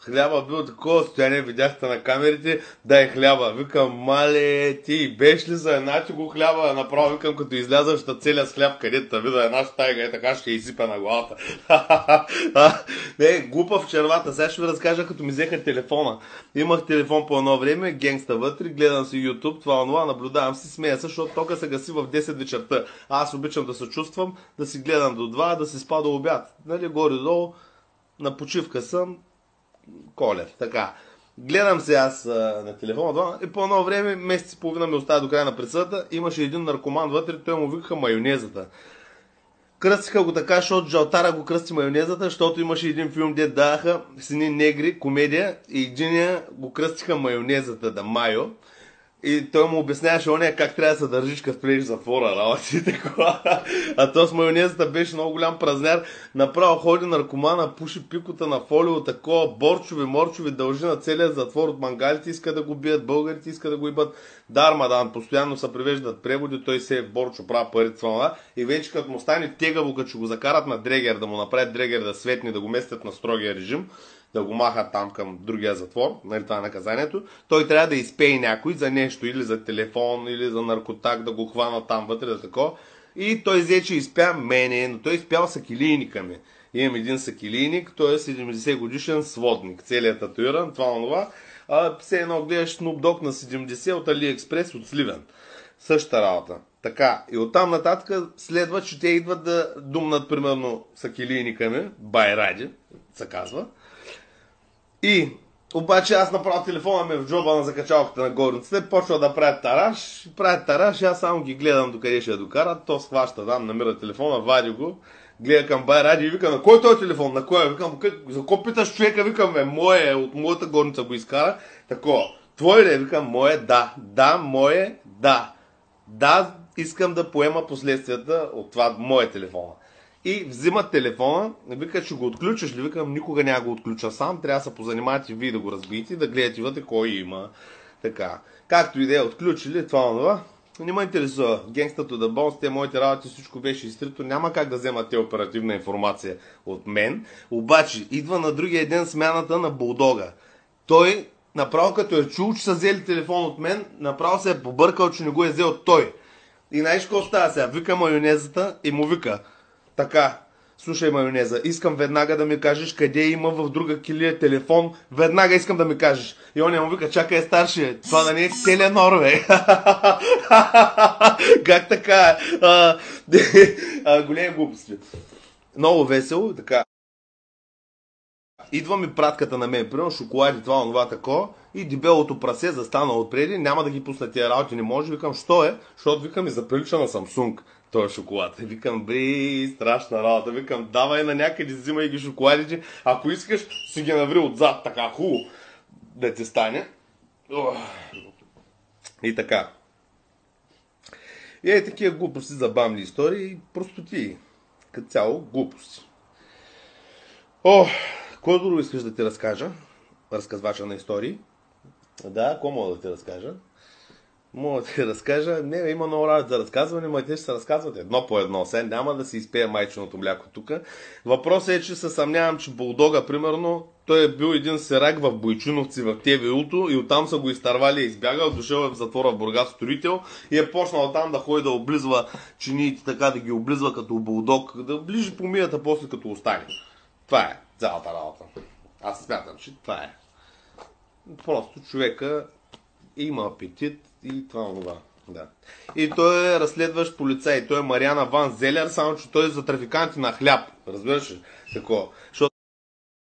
Хляба бил такова състояние, видяхте на камерите, дай хляба. Викам, мале, ти беше ли за една ти го хляба? Направо викам, като излязаш на целия с хляб, където та вида една тайга и така ще изсипа на главата. Не, глупав червата. Сега ще ви разкажа, като ми взеха телефона. Имах телефон по едно време, генгста вътре, гледам си YouTube, това, наблюдавам си, смея се, защото тока се гаси в 10 вечерта. Аз обичам да се чувствам, да си гледам до 2, да си спа до обяд. Нали, горе-долу, на почивка съм, Колев, така. Гледам се аз на телефона и по едно време, месец и половина ми оставя до края на присъдата, имаше един наркоман вътре, той му викаха майонезата. Кръстиха го така, защото Жалтара го кръсти майонезата, защото имаше един филм, де даха с едни негри, комедия, и единия го кръстиха майонезата, да майо. И той му обясняваше ония как трябва да се държиш, като влезеш в затвора, работи и такова. А то с майонезата беше много голям празняр. Направо ходи наркомана, пуши пикота на фолио, такова, борчови, дължи на целия затвор от мангалите, иска да го бият, българите иска да го ибат. Дармадан, постоянно се превеждат преводи, той се е в борчо, прави пари, това. И вече като му стане тегаво, като ще го закарат на дрегер, да му направят дрегер да светне, да го местят на строгия режим, да го махат там към другия затвор, нали, това е наказанието, той трябва да изпее някой за нещо, или за телефон, или за наркотак, да го хвана там вътре, да такова. И той взе, че изпя мене, но той изпял сакилийника ми. Имам един сакилийник, той е 70 годишен сводник, целият татуиран, това. Все едно гледаш Snoop Dogg на 70 от AliExpress от Сливен. Същата работа. Така, и оттам нататък следва, че те идват да думнат, примерно, сакилийника ми, Байради, се казва. И, обаче аз направя телефона ми в джоба на закачалката на горницата, почва да правят тараш, аз само ги гледам докъде ще я докарат, то схваща там, намира телефона, вади го, гледа към Байради и вика, на кой е този телефон, на кой е? Викам, за какво питаш човека, викам, мое, от моята горница го изкара, такова, твой ли е? Викам, мое, да, мое, да, искам да поема последствията от това, мое телефона. И взимат телефона, вика, ще го отключиш ли? Викам, никога няма го отключа сам, трябва да се позанимавате вие да го разбиете и да гледате вътре кой има. Така. Както и да е отключили, това. Не ме интересува. Генгстато да бон, с те моите работи, всичко беше изтрито, няма как да вземат те оперативна информация от мен. Обаче, идва на другия ден смяната на Булдога. Той, направо като е чул, че са взели телефон от мен, направо се е побъркал, че не го е взел той. И знаеш какво става сега? Вика майонезата и му вика, така, слушай майонеза, искам веднага да ми кажеш къде има в друга килия телефон, веднага искам да ми кажеш. И он му вика, чакай старши, това да не е Теленор, бе. Как така? Големи глупости. Много весело, така. Идва ми пратката на мен, примерно шоколади, това, такова, и дебелото прасе застана отпреди, няма да ги пусна тия работи, не може, викам, що е? Защото викам и заприлича на Samsung. Той е шоколад. Викам, страшна работа. Викам, давай на някъде, взимай ги шоколадите. Ако искаш, си ги наври отзад, така хубаво да ти стане. И така. И такива глупости, забавни истории, простоти. Като цяло глупости. Кой друго искаш да ти разкажа? Разказвача на истории. Да, какво мога да ти разкажа? Мога да ти разкажа. Не, има много работа за разказване, но те ще се разказват едно по едно. Сега няма да си изпея майченото мляко тук. Въпросът е, че се съмнявам, че Булдога, примерно, той е бил един серак в Бойчиновци, в ТВУ-то и оттам са го изтървали и избягал, дошъл в затвора в Бургас строител и е почнал там да ходи да облизва чиниите, така да ги облизва като Булдог, да ближи помията после като остане. Това е цялата работа. Аз смятам, че това е. Просто човека има апетит и това. Да. И той е разследващ полицай. Той е Мариана Ван Зелер, само че той е за трафиканти на хляб. Разбираш ли? Такова.